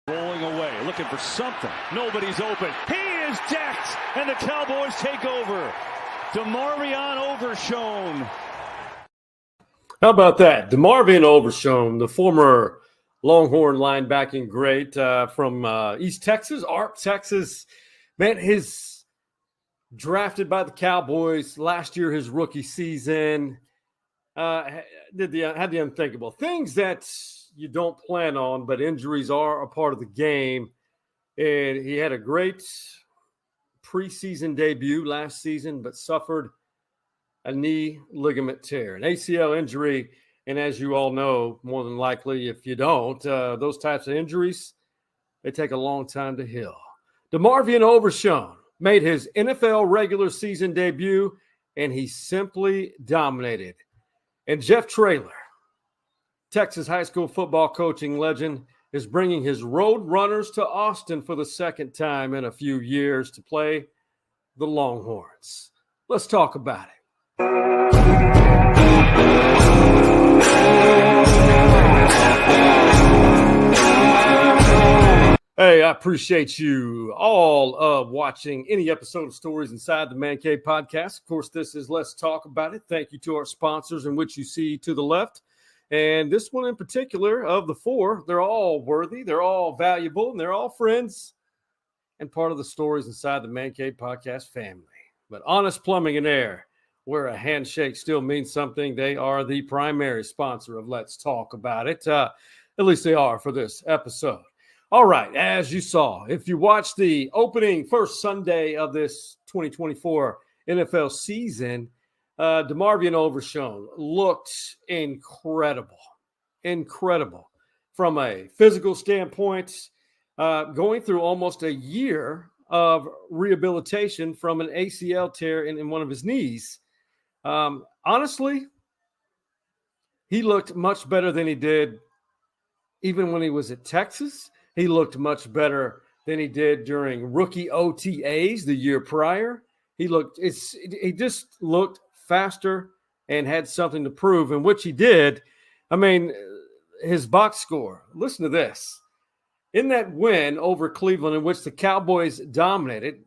Rolling away, looking for something. Nobody's open. He is decked, and the Cowboys take over. DeMarvion Overshown. How about that? DeMarvion Overshown, the former Longhorn linebacking great from East Texas, Arp, Texas. Man, his drafted by the Cowboys last year, his rookie season, had the unthinkable. Things that you don't plan on, but injuries are a part of the game. And he had a great preseason debut last season, but suffered a knee ligament tear, an ACL injury. And as you all know, more than likely, if you don't, those types of injuries, they take a long time to heal. DeMarvion Overshown made his NFL regular season debut, and he simply dominated. And Jef Traylor, Texas high school football coaching legend, is bringing his Roadrunners to Austin for the second time in a few years to play the Longhorns. Let's talk about it. Hey, I appreciate you all watching any episode of Stories Inside the Man Cave podcast. Of course, this is Let's Talk About It. Thank you to our sponsors, in which you see to the left. And this one in particular, of the four, they're all worthy, they're all valuable, and they're all friends and part of the Stories Inside the Man Cave podcast family. But Honest Plumbing and Air, where a handshake still means something, they are the primary sponsor of Let's Talk About It. At least they are for this episode. All right, as you saw, if you watched the opening first Sunday of this 2024 NFL season, DeMarvion Overshown looked incredible from a physical standpoint, going through almost a year of rehabilitation from an ACL tear in one of his knees. Honestly, he looked much better than he did even when he was at Texas. He looked much better than he did during rookie OTAs the year prior. He just looked faster and had something to prove, in which he did. I mean, his box score, listen to this. In that win over Cleveland, in which the Cowboys dominated,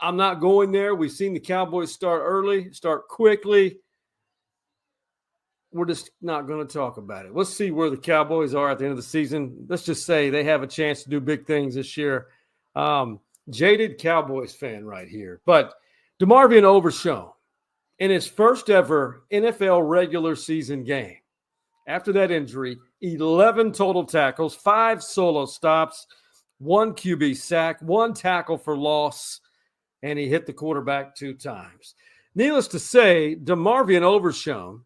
I'm not going there. We've seen the Cowboys start early, start quickly. We're just not going to talk about it. Let's see where the Cowboys are at the end of the season. Let's just say they have a chance to do big things this year. Jaded Cowboys fan right here. But DeMarvion Overshown, in his first ever NFL regular season game, after that injury, 11 total tackles, 5 solo stops, 1 QB sack, 1 tackle for loss, and he hit the quarterback 2 times. Needless to say, DeMarvion Overshown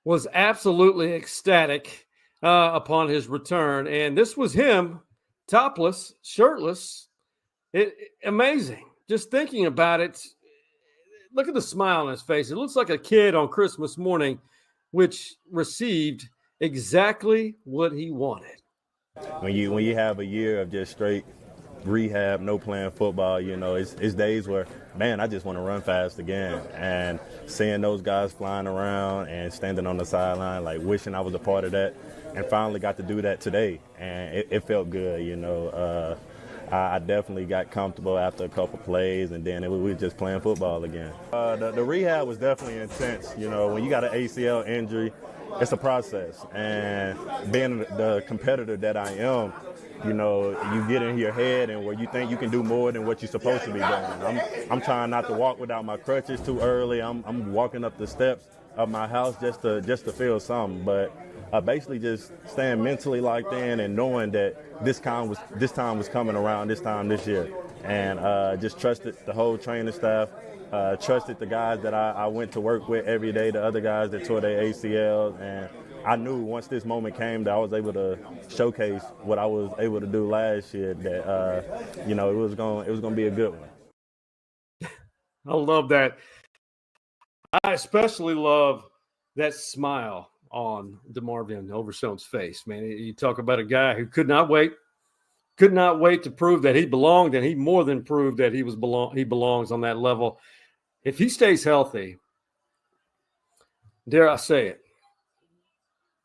was absolutely ecstatic upon his return, and this was him, topless, shirtless. Amazing. Just thinking about it, look at the smile on his face. It looks like a kid on Christmas morning, which received exactly what he wanted. When you have a year of just straight rehab, no playing football, it's days where, man, I just want to run fast again. And seeing those guys flying around and standing on the sideline, like wishing I was a part of that, and finally got to do that today. And it felt good, I definitely got comfortable after a couple plays, and then we were just playing football again. The rehab was definitely intense. When you got an ACL injury, it's a process. And being the competitor that I am, you get in your head and where you think you can do more than what you're supposed to be doing. I'm trying not to walk without my crutches too early. I'm walking up the steps of my house just to feel something. But basically just staying mentally locked in and knowing that this time was coming around this year. And just trusted the whole training staff, trusted the guys that I went to work with every day, the other guys that tore their ACLs, and I knew once this moment came that I was able to showcase what I was able to do last year, that it was going to be a good one. I love that. I especially love that smile on DeMarvion Overshown's face, man. You talk about a guy who could not wait to prove that he belonged, and he more than proved that he belongs on that level. If he stays healthy, dare I say it,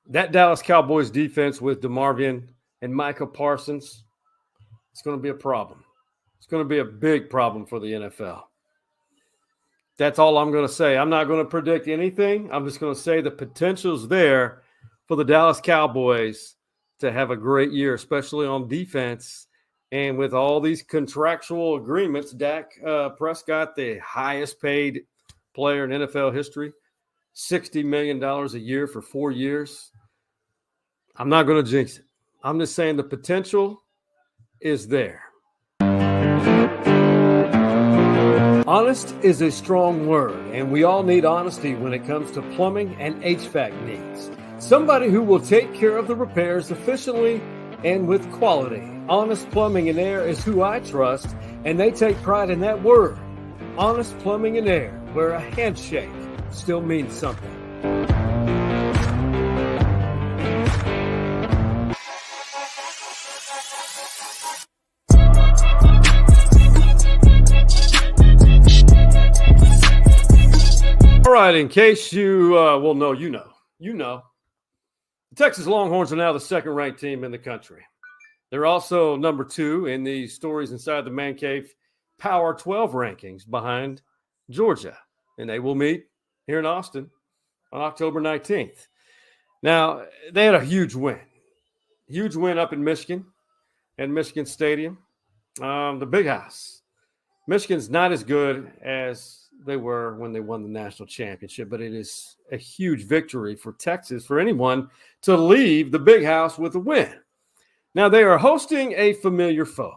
that Dallas Cowboys defense with DeMarvion and Micah Parsons, it's going to be a problem. It's going to be a big problem for the NFL. That's all I'm going to say. I'm not going to predict anything. I'm just going to say the potential's there for the Dallas Cowboys to have a great year, especially on defense. And with all these contractual agreements, Dak Prescott, the highest paid player in NFL history, $60 million a year for 4 years. I'm not going to jinx it. I'm just saying the potential is there. Honest is a strong word, and we all need honesty when it comes to plumbing and HVAC needs. Somebody who will take care of the repairs efficiently and with quality. Honest Plumbing and Air is who I trust, and they take pride in that word. Honest Plumbing and Air, where a handshake still means something. All right, in case you, you know, the Texas Longhorns are now the second-ranked team in the country. They're also number 2 in the Stories Inside the Man Cave Power 12 rankings behind Georgia, and they will meet here in Austin on October 19th. Now, they had a huge win up in Michigan at Michigan Stadium, the Big House. Michigan's not as good as they were when they won the national championship, but it is a huge victory for Texas, for anyone to leave the Big House with a win. Now, they are hosting a familiar foe,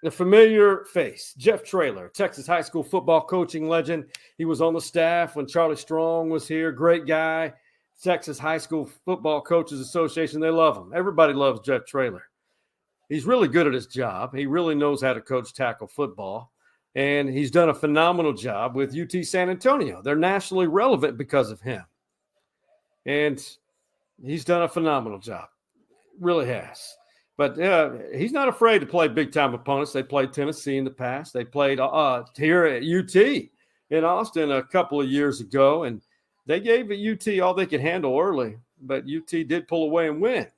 a familiar face, Jef Traylor, Texas high school football coaching legend. He was on the staff when Charlie Strong was here. Great guy. Texas High School Football Coaches Association, they love him. Everybody loves Jef Traylor. He's really good at his job. He really knows how to coach tackle football. And he's done a phenomenal job with UT San Antonio. They're nationally relevant because of him. And he's done a phenomenal job. Really has. But he's not afraid to play big-time opponents. They played Tennessee in the past. They played here at UT in Austin a couple of years ago, and they gave UT all they could handle early. But UT did pull away and win.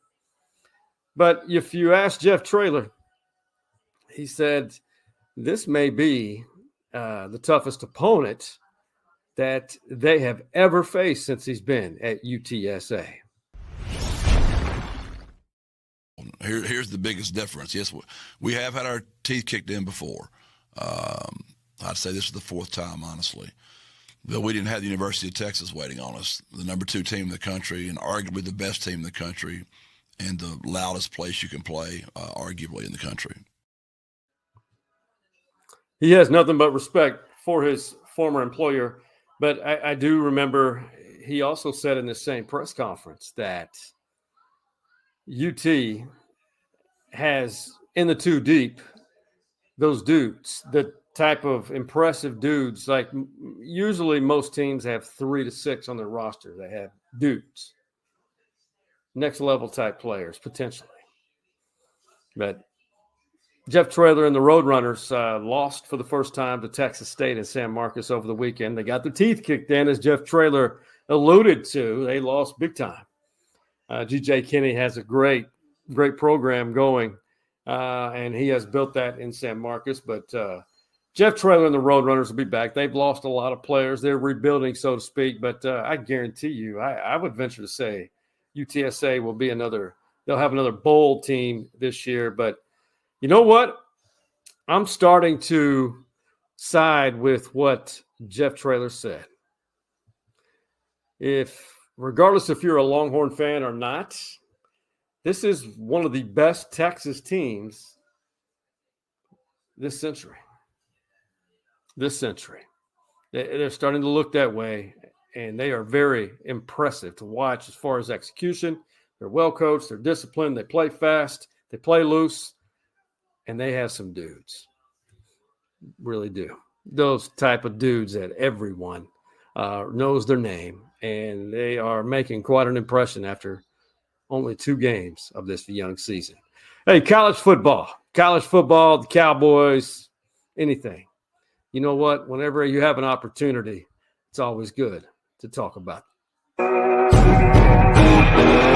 But if you ask Jef Traylor, he said this may be the toughest opponent that they have ever faced since he's been at UTSA. Here's the biggest difference. Yes, we have had our teeth kicked in before. I'd say this is the 4th time, honestly. But we didn't have the University of Texas waiting on us, the number 2 team in the country and arguably the best team in the country and the loudest place you can play, arguably, in the country. He has nothing but respect for his former employer. But I do remember he also said in the same press conference that UT has, in the 2 deep, those dudes, the type of impressive dudes. Like usually most teams have 3 to 6 on their roster. They have dudes, next level type players potentially. But Jef Traylor and the Roadrunners lost for the first time to Texas State and San Marcos over the weekend. They got their teeth kicked in, as Jef Traylor alluded to. They lost big time. G.J. Kinney has a great program going, and he has built that in San Marcos. But Jef Traylor and the Roadrunners will be back. They've lost a lot of players. They're rebuilding, so to speak. But I guarantee you, I would venture to say UTSA will be they'll have another bowl team this year. But you know what? I'm starting to side with what Jef Traylor said. Regardless if you're a Longhorn fan or not, this is one of the best Texas teams this century. They're starting to look that way, and they are very impressive to watch as far as execution. They're well coached. They're disciplined. They play fast. They play loose, and they have some dudes. Really do. Those type of dudes that everyone knows their name, and they are making quite an impression after only 2 games of this young season. Hey, college football, the Cowboys, anything. You know what? Whenever you have an opportunity, it's always good to talk about it.